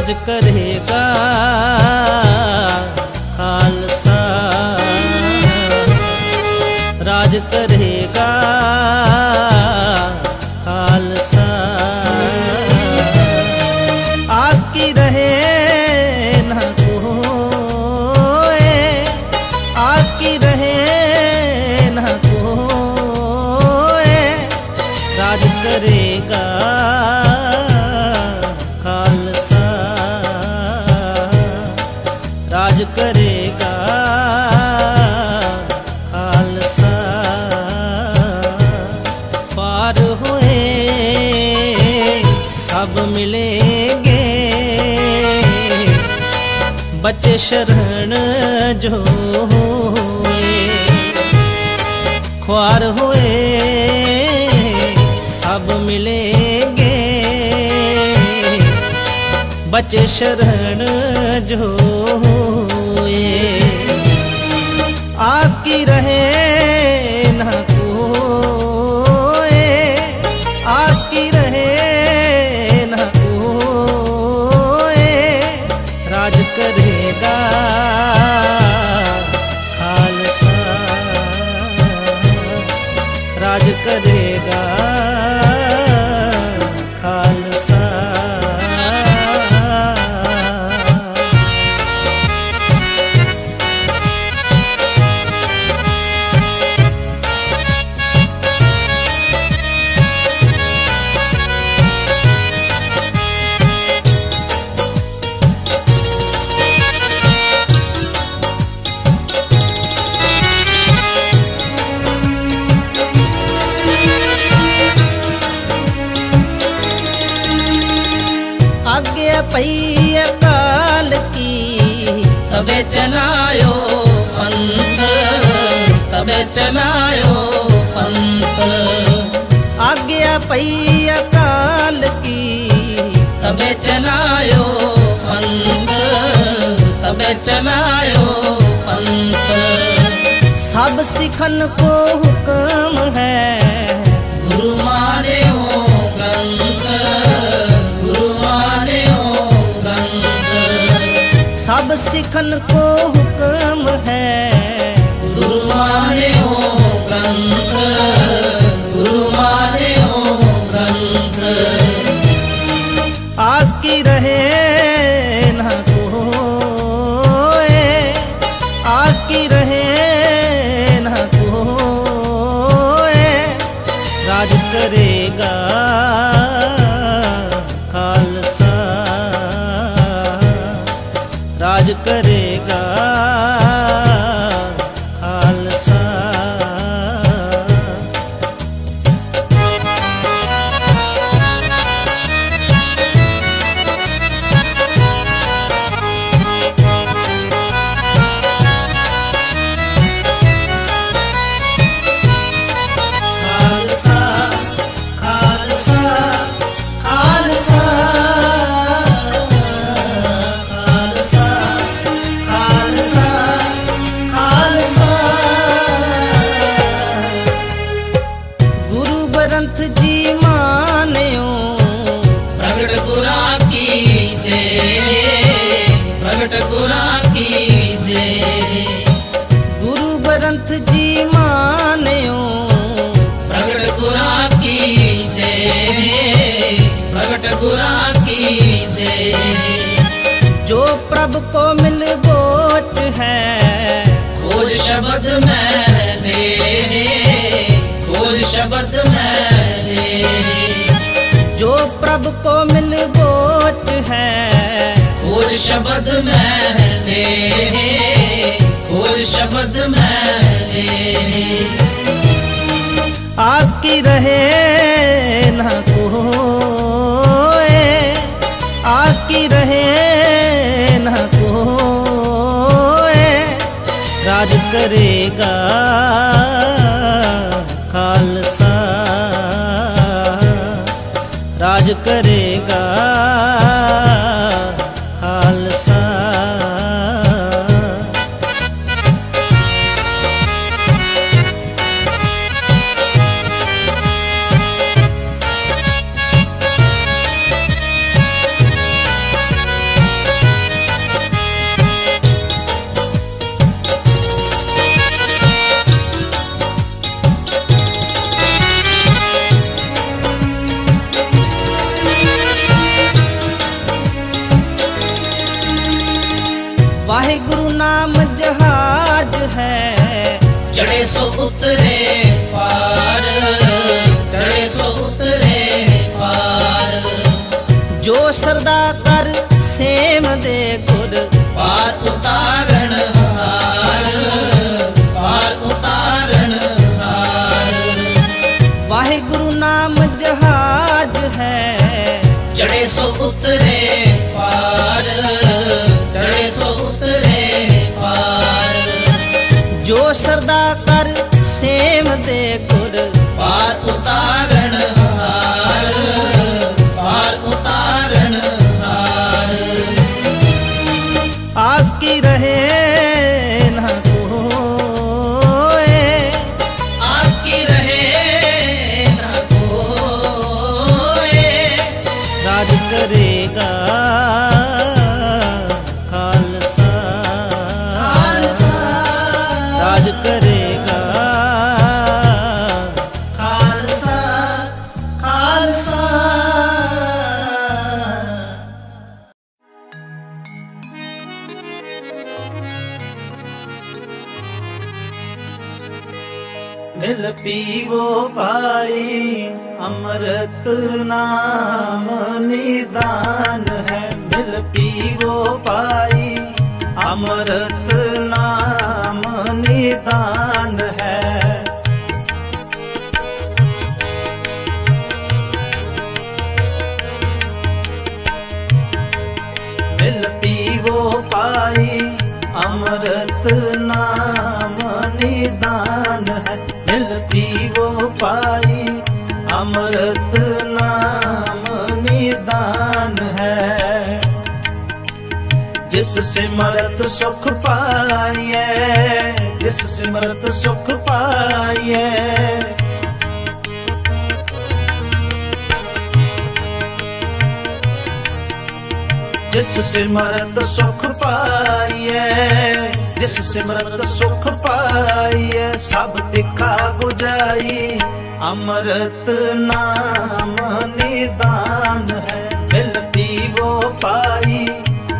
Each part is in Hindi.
राज करेगा खालसा, राज करेगा खालसा। आकी रहे ना कोई, आकी रहे ना कोई, राज करेगा खालसा, राज करेगा खालसा। पार हुए सब मिलेंगे, बचे शरण जो हुए। ख्वार हुए सब मिलेंगे, बचे शरण जो हुए। आकी रहे ना कोई, आकी रहे ना कोई, राज करेगा खालसा, राज करेगा खालसा। आगे पई अकाल की, तबे चलायो पंथ, तबे चलायो पंथ। आगे पई अकाल की, तबे चलायो पंथ, तबे चलायो पंथ। सब सिखन को हुक्म है, गुरु माने हो ग्रंथ, गुरु माने हो ग्रंथ। सब सिखन को हुक्म है, गुरु माने हो ग्रंथ, गुरु माने हो ग्रंथ। आकी रहे ना कोई, आकी रहे ना कोई, राज करेगा खालसा, राज करेगा खालसा। ग्रंथ जी मान्यो, प्रगट गुरा की दे, प्रगट गुरा की दे। गुरु ग्रंथ जी मान्यो, प्रगट गुरा की दे, प्रगट गुरा की दे। जो प्रभु को मिल बोच है, खोज शब्द में ले, खोज शब्द में ले। जो प्रभु को मिल बोच है, खोज शब्द में ले, खोज शब्द में ले। आकी रहे ना कोई, आकी रहे ना कोई, राज करेगा खालसा, राज करेगा खालसा। है। चढ़े सो उतरे पार, चढ़े सो उतरे पार। जो सरदा कर सेम दे गुर, पार उतारण हार, पार उतारण हार। वाहिगुरु नाम जहाज है। चढ़े सो उतरे पार, चढ़े सो उतरे पार। जो सरदा कर सेम दे गुर, पार उतारण हार, पार उतारण हार। आकी रहे ना कोई, आकी रहे ना कोई। राज करेगा खालसा, खालसा राज करेगा खालसा खालसा। मिल पीवो पाई अमृत नाम निदान है। मिल पीवो पाई अमृत नाम निदान है। मिल पीवो पाई अमृत नाम निदान है। मिल पीवो पाई अमृत नाम निदान है। जिस सिमरत सुख पाइए, जिस सिमरत सुख पाइए। जिस सिमरत सुख पाइए, जिस सिमरत सुख पाइए। सब तिखा बुझाई अमृत नाम निदान है। मिल पीवो पाई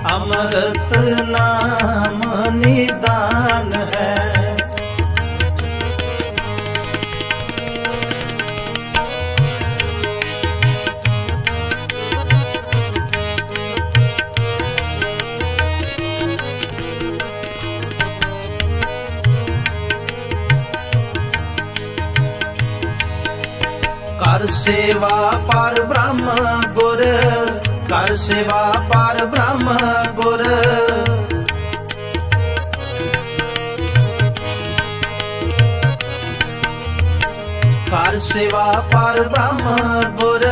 अमृत नाम निदान है। कर सेवा पार ब्रह्म गुर, कर सेवा पार ब्रह्म गुर। कर सेवा पार ब्रह्म गुर,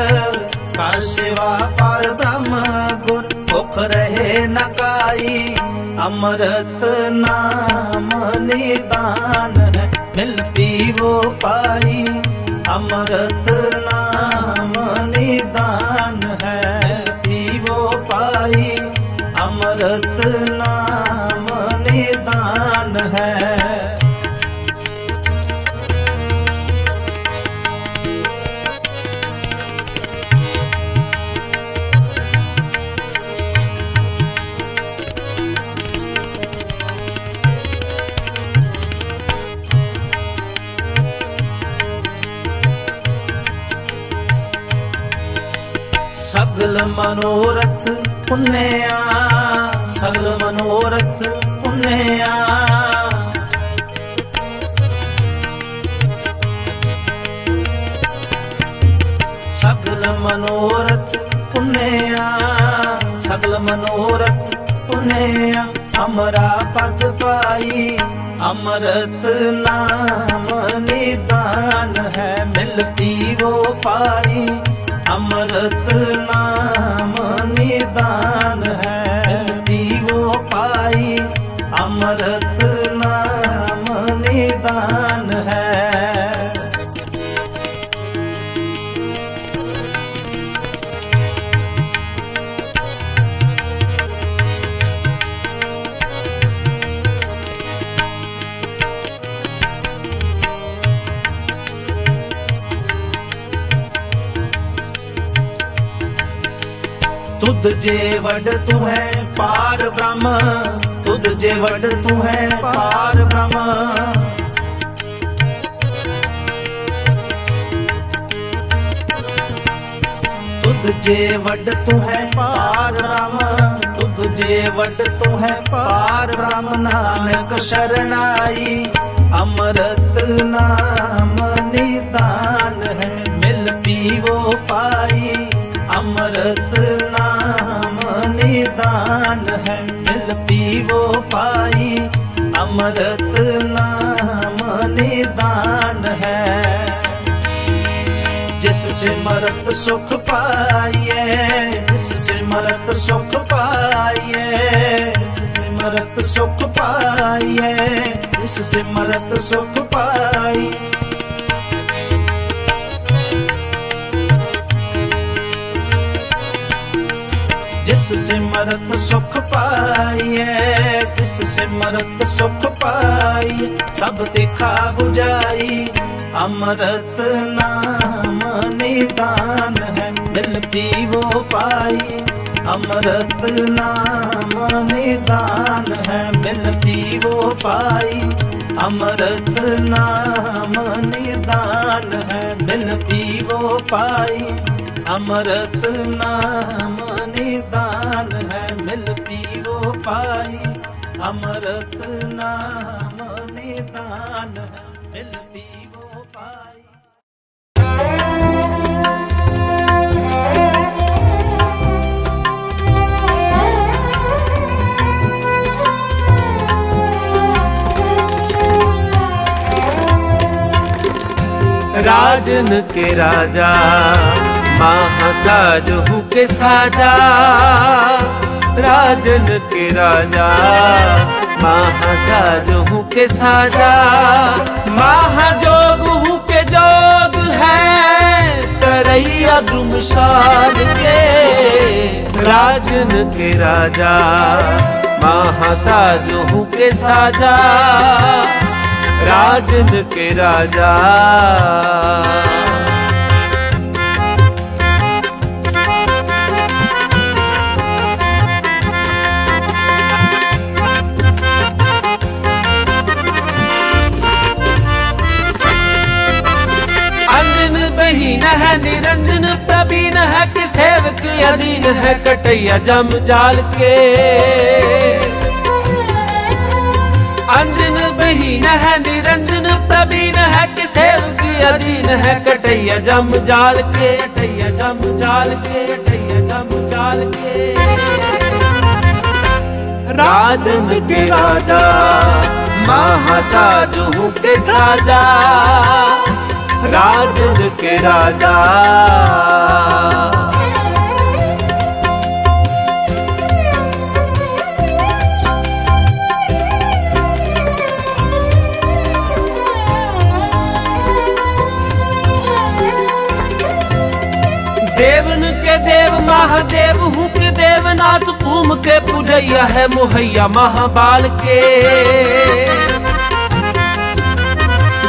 कर सेवा पार ब्रह्म गुर। भुख रहे न काई अमृत नाम निदान है। मिल पीवो पाई अमृत नाम निदान है। पीवो पाई अमृत नाम निदान है। सगल मनोरथ पुण्या, सगल मनोरथ पुण्या। सगल मनोरथ पुण्या, सगल मनोरथ पुण्या। अमरा पद पाई अमृत नाम निदान है। मिल पीवो पाई अमृत नाम निदान है। पीवो पाई अमृत नाम निदान है। तुद जे वड तू है पार ब्रह्म, तुद जे वड तू है पार ब्रह्म। तुद जे वड तू है पार ब्रह्म, तुद जे वड तू है पार ब्रह्म। नानक शरणाई अमृत नाम निदान है, मिल पीवो पाई अमृत नाम निदान है, मिल पीवो पाई अमृत नाम निदान है। जिस सिमरत सुख पाइए, जिस सिमरत सुख पाइए, जिस सिमरत सुख पाइए, जिस सिमरत सुख पाइए। जिस सिमरत सुख पाइए, जिस सिमरत सुख पाइए, सब दिखा बुझाई अमृत नाम निदान है, मिल पीवो पाई अमृत नाम निदान है, मिल पीवो पाई अमृत नाम निदान है, मिल पीवो पाई अमृत नाम निदान है, मिल पीवो पाई अमृत नाम निदान है, मिल पीवो पाई। राजन के राजा महासाजहू के साजा, राजन के राजा महासाजहू के साजा। महाजोगहू के जोग है तरैया द्रुमशाल के, राजन के राजा महासाजहू के साजा, राजन के राजा। बहीन है निरंजन प्रवीण है, कि सेवक अधीन है कटैया जम जाल के। अंजन बहीन है निरंजन प्रवीण है, कि सेवक अधीन है कटैया जम जाल के, कटैया जम जाल के, कटैया जम जाल के। राजन के राजा महासाजहू के साजा, राजन के राजा। देवन के देव महादेव हूँ के देवनाथ, पूम के पूजैया है मुहैया महाबाल के।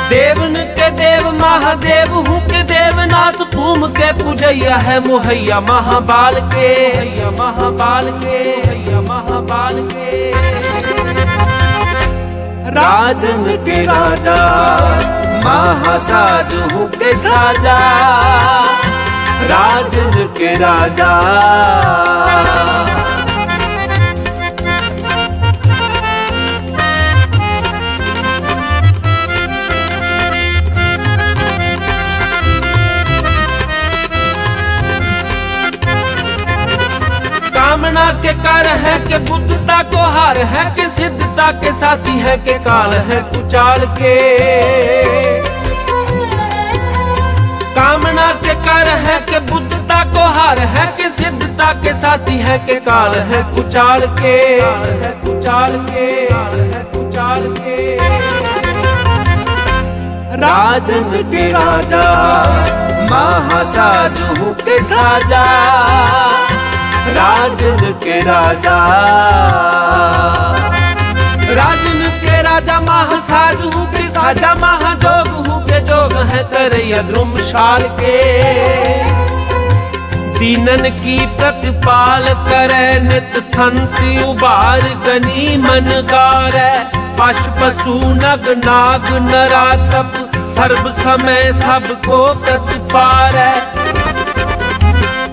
देवन के देव महादेव हूँ के देवनाथ, पूम के पूजैया है मुहैया महाबाल के, हैया महाबाल के, हैया महाबाल के। राजन के राजा महासाजहू के साजा, राजन के राजा। कामना के कार है के बुद्धता को हार है, कि सिद्धता के साथी है के काल है कुचाल के। कामना के कार है के बुद्धता को हार है, कि सिद्धता के साथी है के काल है कुचाल के, काल है कुचाल के, काल है कुचाल के। राजन के राजा महासाजहू के साजा, राजन के राजा। राजन के राजा महासाजहू के साजा, महाजोग हूँ के जोग है तरैया द्रुमशाल के। दीनन की प्रतिपाल करे, नित संत उबार गनी मन गारै। पशु पशु नग नाग नरातप, सर्व समय सबको प्रतिपारै।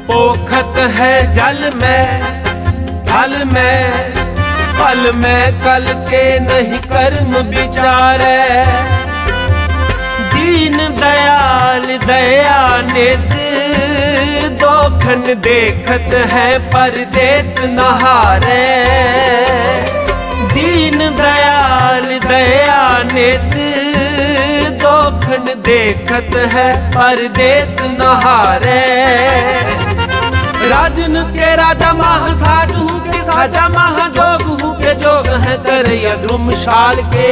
पोखत है जल में फल में, फल में कल के नहीं कर्म विचारै। दीन दयाल दया नित, दोखन देखत है पर देत नहारे। दीन दयाल दया नित, दोखन देखत है पर देत नहारे। राजन के राजा महा साजू के साजा महा जोग हूँ के जोग है तरैया द्रुमशाल के।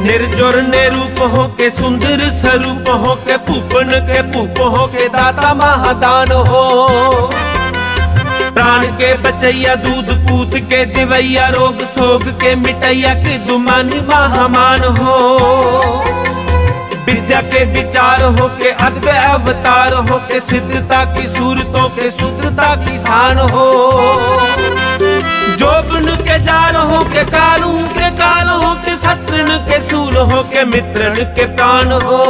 निर्जोर निरूप हो के सुंदर स्वरूप हो के, पूपन के पूप हो के दाता महादान हो। प्राण के बचैया दूध पूत के दिवैया, रोग सोग के मिटैया के दुमानी महामान हो। विद्या के विचार हो के अद्भुत अवतार हो के, सिद्धता की सूरतों के शुद्धता की शान हो। जोबन के जाल हो के काल हो के, शत्रुन के सूल हो के मित्रन के प्राण हो।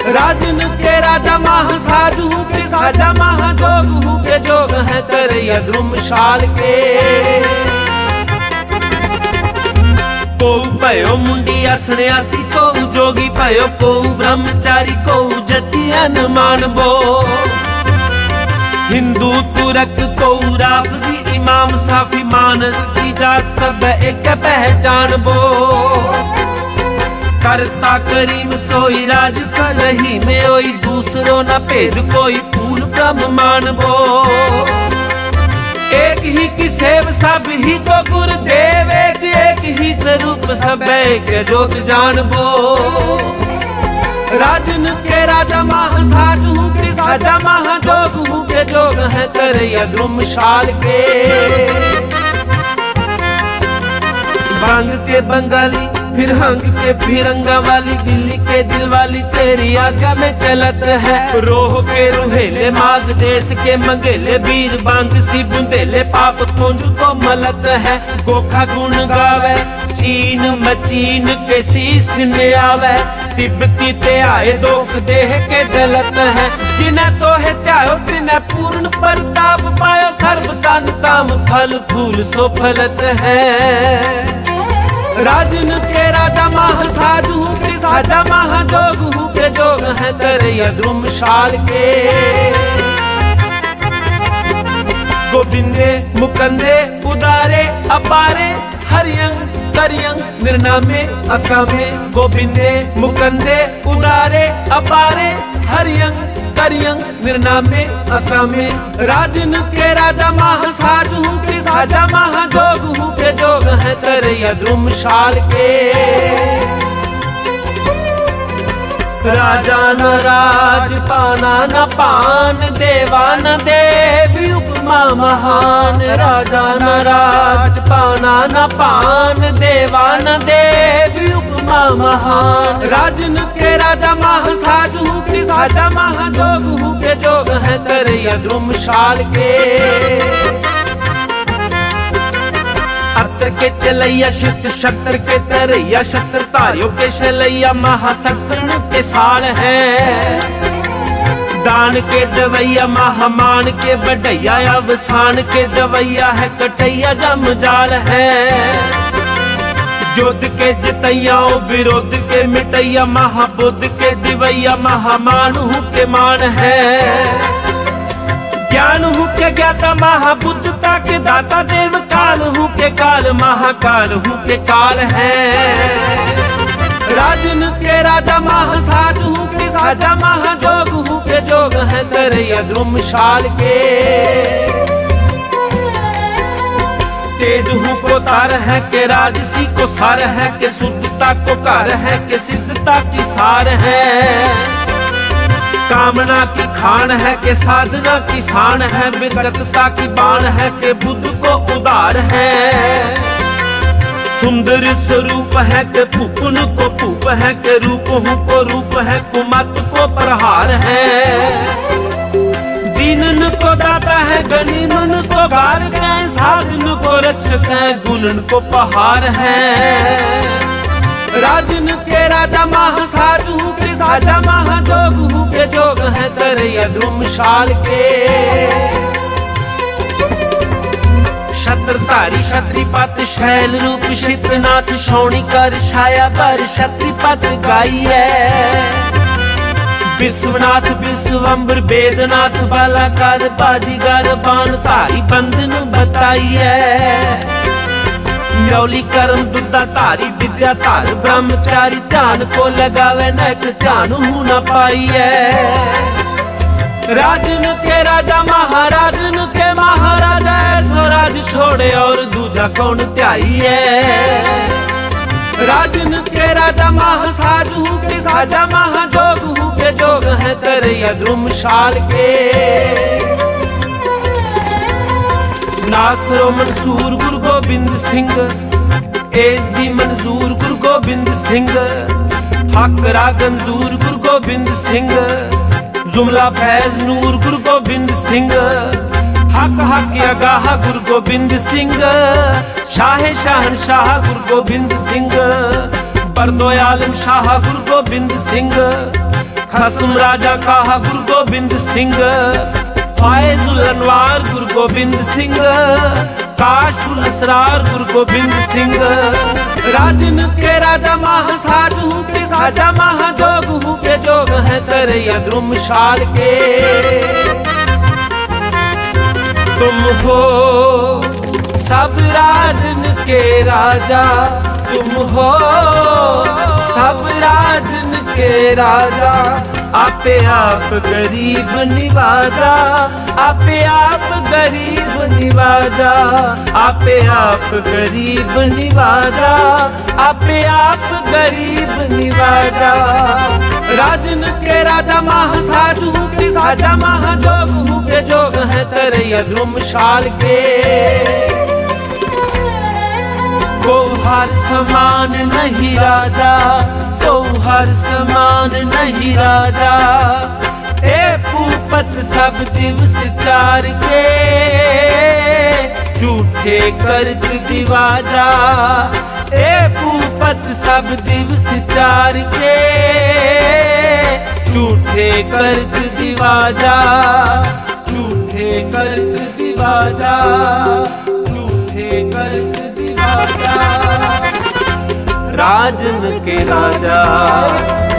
राजन के राजा महा साजू के साजा महा जोग हूँ के जोग है तरैया द्रुमशाल के। को भयो मुंडी सन्यासी, को जोगी भयो, को ब्रह्मचारी, को जतियन मानबो। हिंदू तुरक को राफजी, इमाम साफी मानस की जात सब एक पहचान बो। करता करीम सोई राज कर रही में ओई, दूसरों न भेद कोई फूल ब्रह्म मानबो। एक ही की सेव सब ही को गुरुदेव, एक ही स्वरूप सब एक जोत जानबो। राजन के राजा महा साजू के साजा महा जोग हूँ के जोग है तरैया द्रुमशाल के। बांग के बंगाली फिर हंग के फिरंगा वाली, दिल्ली के दिल वाली तेरी आज्ञा में चलत है। रोह के रुहेले माग देश के मंगेले, वीर बांग सी बुंदेले पाप पुंज को मलत है। गोखा गुण गावे चीन मचीन के शीश ने आवे, तिब्बती ते आए दोख देह के दलत है। जिन्हें तो है त्यायो तिन्हें पूर्ण प्रताप पायो, सर्व तन ताम फल फूल सो फलत है। राजन के राजा महा साजू के साजा महा जोग हूँ के जोग है तरैया द्रुमशाल के। गोविंदे मुकंदे उदारे अपारे, हरियंग करियंग निर्नामे अकामे। गोविंदे मुकंदे उदारे अपारे, हरियंग करियंग निर्नामे अकामे। राजन के राजा महा साजू के साजा महा जोग हूँ के जोग है तरैया द्रुमशाल के। राजा न राज पाना न पान, देवा न देवी उपमा महान। राजा न राज पाना न पान, देवा न देवी उपमा महान। राजन के राजा महा साजू के साजा महा जोग हूँ के जोग है तरैया द्रुमशाल के। अर्थ के चलैया शित शक्तर के तरैया, शक्तर तारियों के शलैया महाशक्तन के साल है। दान के दवैया महामान के बढ़ैया, अवसान के दवैया है कटैया जमजाल है। युद्ध के जितैया विरोध के मिटैया, महाबुद्ध के दिवैया महामानु के मान है। ज्ञान हूँ के ज्ञाता महाबुद्धता के दाता, देव काल हूँ के काल महाकाल हूँ के काल है। राजन के राजा महा साजू के साजा महा जोग हूँ के जोग है तरैया द्रुमशाल के। तेज हूँ को तार है के राजसी को सार है के, शुद्धता को कार है के सिद्धता की सार है। कामना की खान है के साधना की शान है, विगतता की बाण है के बुद्ध को उदार है। सुंदर स्वरूप है के भूपन को भूप है के रूप हूँ को रूप है कुमत को प्रहार है। दीनन को दाता है गनीमन को गार है साधन को रक्षक है गुणन को पहाड़ है। राजन के राजा महासाजू के साजा महाजोग हूँ के जोग है तरैया ध्रुमशाल के। छत्रधारी क्षत्रिपत शैल रूप शित्रनाथ शौणिकर छाया पर क्षत्रिपत गाई है। विश्वनाथ विश्वम्बर वेदनाथ बालाकार बाजीगर बाण धारी बंधन बताई है। न्यौली कर्म दुर्दा धारी विद्या धार ब्रह्मचारी ध्यान को लगावे नैक ध्यान हूं न पाई है। राजन के राजा महाराजन के महाराजा ऐसो राज छोड़े और दूजा कौन त्याई है। राजन के राजा महासाजू के साजा महाजोग हूँ के जोग है तरैया ध्रुमशाल के। नासरो मंसूर गुरु गोबिंद सिंह एस डी मंजूर गुरु गोबिंद सिंह हक रागंजूर गुरु गोबिंद सिंह जुमला फैज नूर गुरु गोबिंद सिंह हक हक अगाह गुरु गोबिंद सिंह शाह शहनशाह गुरु गोबिंद सिंह बरदो आलम शाह गुरु गोबिंद सिंह खसम राजा काहा गुरु गोबिंद सिंह फायजुल अनवार गुरु गोबिंद सिंह काशफुल असरार गुरु गोबिंद सिंह। राजन के राजा महासाजू के साजा महाजोग हूँ के जोग है तरैया ध्रुमशाल के। तुम हो सब राजन के राजा तुम हो सब राजन के राजा आपे आप गरीब निवाजा आपे आप गरीब निवाजा आपे आप गरीब निवाजा आपे आप गरीब निवाजा। राजन के राजा महासाजू के साजा महाजोग हूँ के जोग है तरैया ध्रुमशाल के। को हर समान नहीं राजा को हर समान नहीं राजा ए पूपत सब दिवस चार के झूठे कर्क दिवाजा ए पूपत सब दिवस चार के झूठे कर्क दिवाजा झूठे कर्क दिवाजा झूठे कर्क दिवाजा। राजन के राजा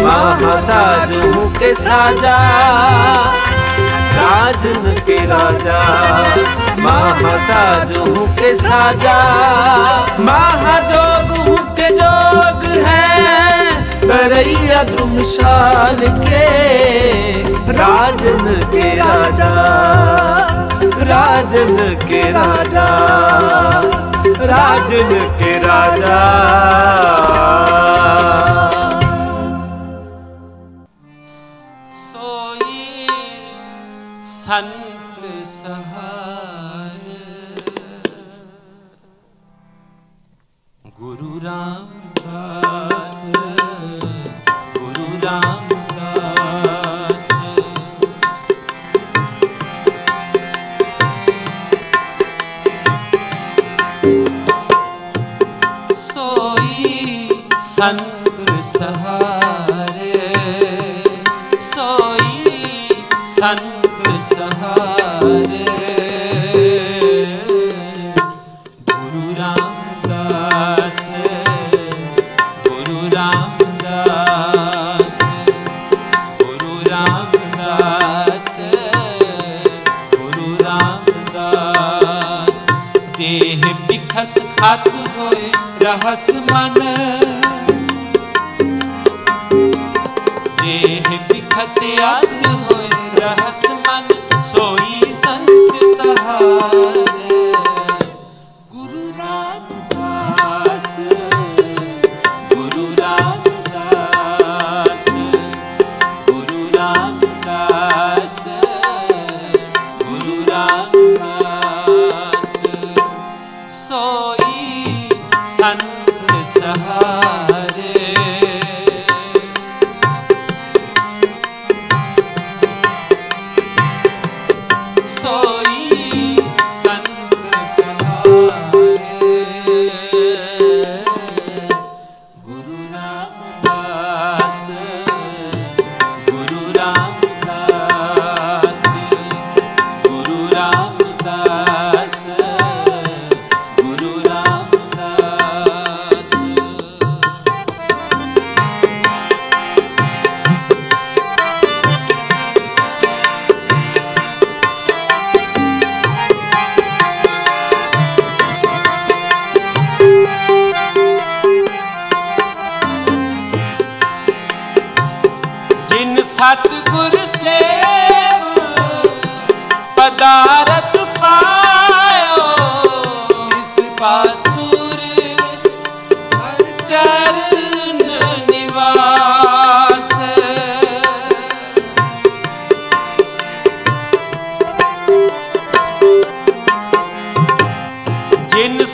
महासाजू के साजा राजन के राजा महासाजू के साजा महाजोग के जोग है तरैया ध्रुमशाल के। राजन के राजा राजन के राजा राजन के राजा। सोई संत सहार गुरु रामदास गुरु रामदास। संत सहारे सोई संत सहारे गुरु रामदास गुरु रामदास गुरु रामदास गुरु रामदास। जेह बिखत अत होए रहस मन जेह बिखत अत होए रहस मन सोई संत सहारे गुरु रामदास गुरु रामदास गुरु रामदास गुरु रामदास। सोई संत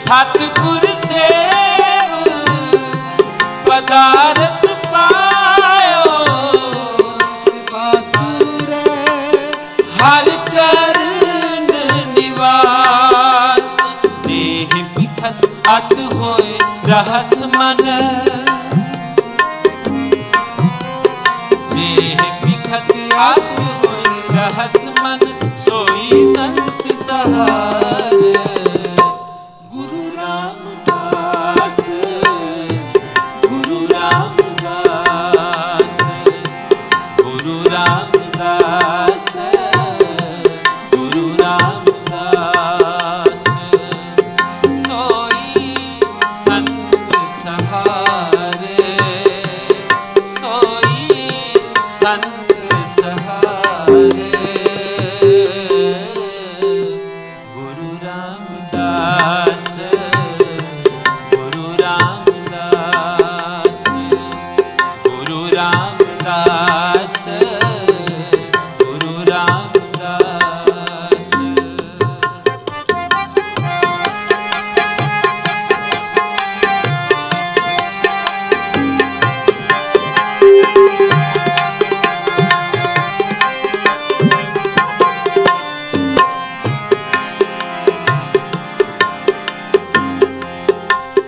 सतगुर सेव पदारथ पायो, बासुर हर चरण निवास। जेह बिखत अत होए रहस मन, जेह बिखत अत होए रहस मन, सोई संत सहार। गुरु रामदास, गुरु रामदास, गुरु रामदास, गुरु रामदास, सोई संत सहारे, सोई संत सहारे। गुरु रामदास, गुरु रामदास, गुरु रामदास, गुरु रामदास।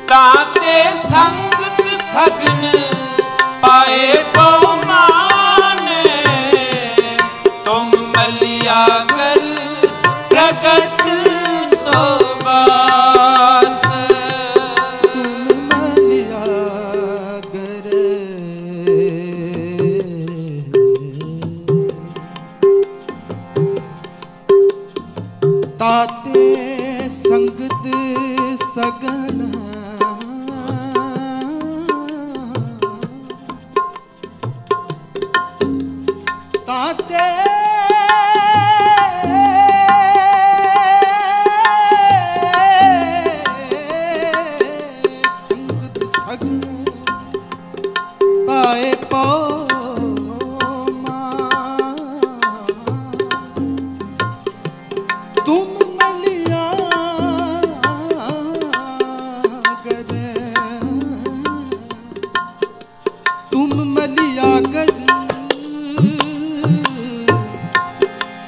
ताते संगत सगन पाए पौमाने, तुम मलिया कर प्रगट सोबास। मलिया गर ताते संगत सगन ताते संगत सगन पाए पौमा, तुम मलिया गर, तुम मलिया गर,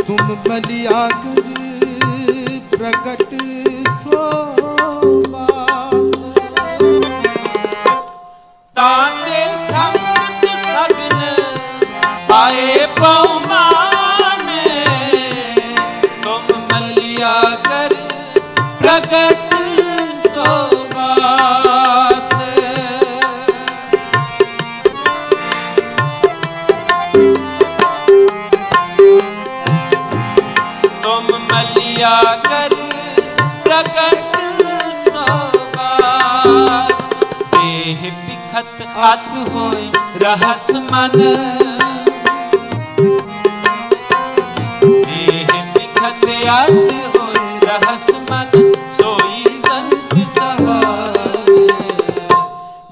तुम मलिया गर प्रगट सोबास। ताते संगत सगन पाए पौमाने, तुम मलिया कर प्रगट सोबास। तुम मलिया कर प्रगट सोबास। जेह बिखत अत होए रहस मन, जेह बिखत अत होए रहस मन, सोई संत सहारे।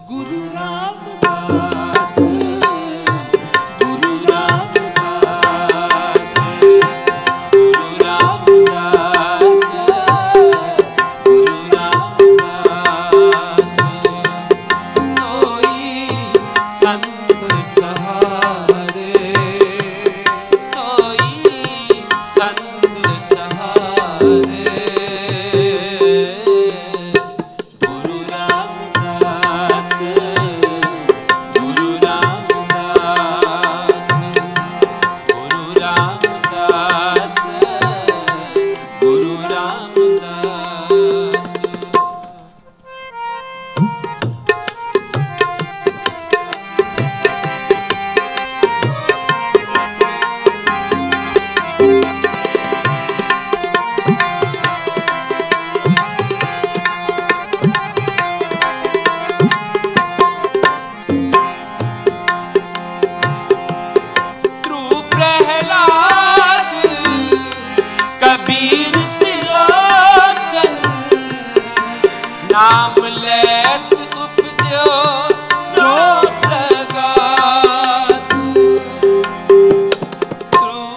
गुरु रामदास, गुरु रामदास, गुरु रामदास, गुरु रामदास, सोई संत सहारे, सोई संत सहारे। गुरु रामदास, गुरु रामदास, गुरु रामदास, गुरु रामदास। ध्रुव प्रहलाद कबीर त्रिलोचन, नाम लेत उपजो जो प्रकाश। ध्रुव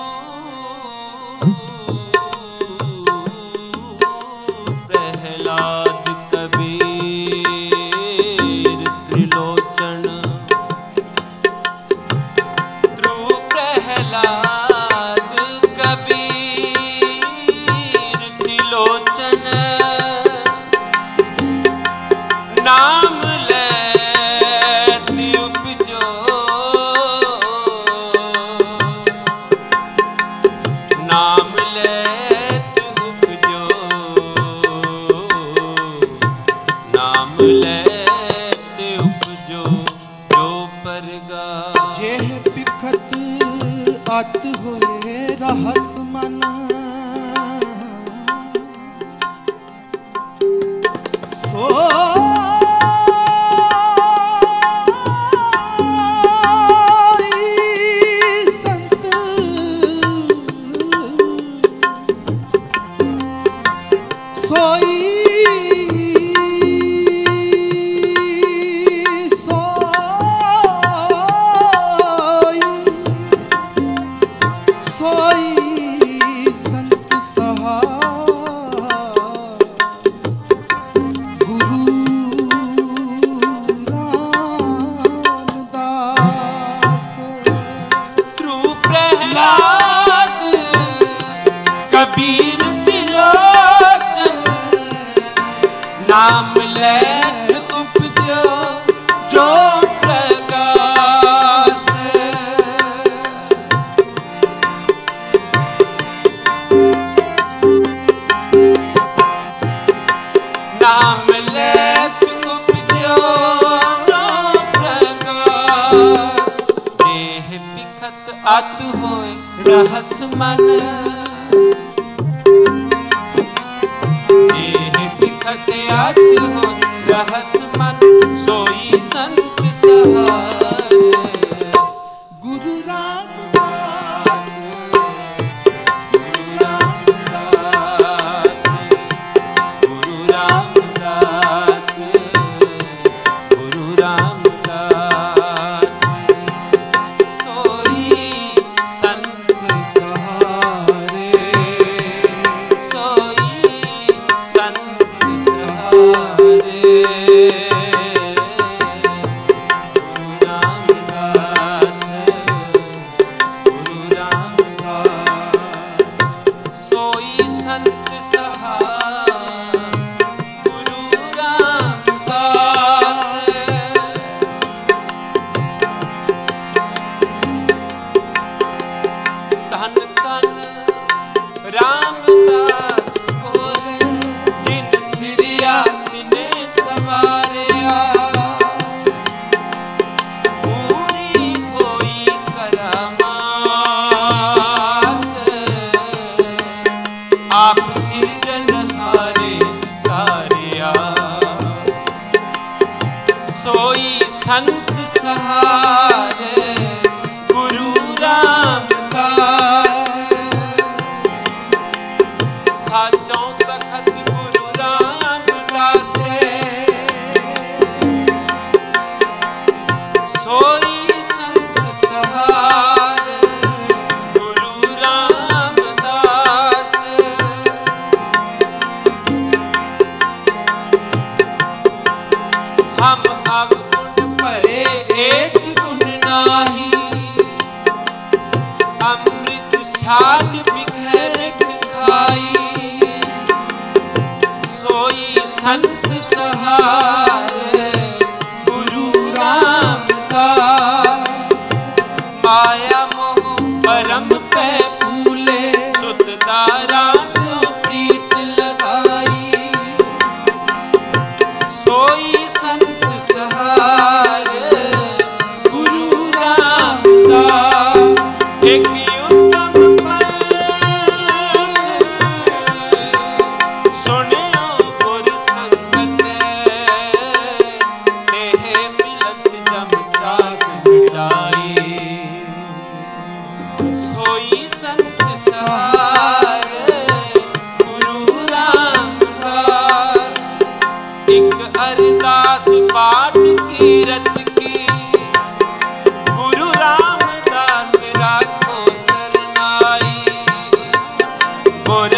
प्रहलाद नाम लेत उपजो, नाम लेत उपजो जो परगा। जेह बिखत अत होए रहस मन, कबीर तिलोचन नाम लेत उपजो जो प्रकाश। नाम लेत उपजो जो प्रकाश। देह बिखत अत होए रहस मन, अत हो रहस मन सोई संत सहारे। गुरु रामदास, गुरु रामदास, गुरु रामदास, गुरु रामदास सोई संत सहारे, सोई संत सहारे। गुरु रामदास, गुरु रामदास सोई संत सहारे। गुरु रामदास धन धन रामदास कोरे, जिन सिरिया तिने सवारिया। पूरी कोई करामात, आप सिरजनहारे तारिया। सोई संत सहारे गुरु रामदास। साचों तखत गुरु रामदास, सोई संत सहारे गुरु रामदास। हम अवगुण परे एक गुण नाही, अमृत छाल बिखेर खाई। सोई संत सहारे गुरु रामदास। माया मोह परम पे फूले, सुत दारा सो प्रीत लगाई। सोई संत सहारे गुरु रामदास। एक उत्तम सुनियो गुर संगत, तेह मिलत जम दास मिलाई। सोई संत सहारे गुरु रामदास। एक अरदास पाठ कीरत की, गुरु रामदास राखो सरनाई। गुर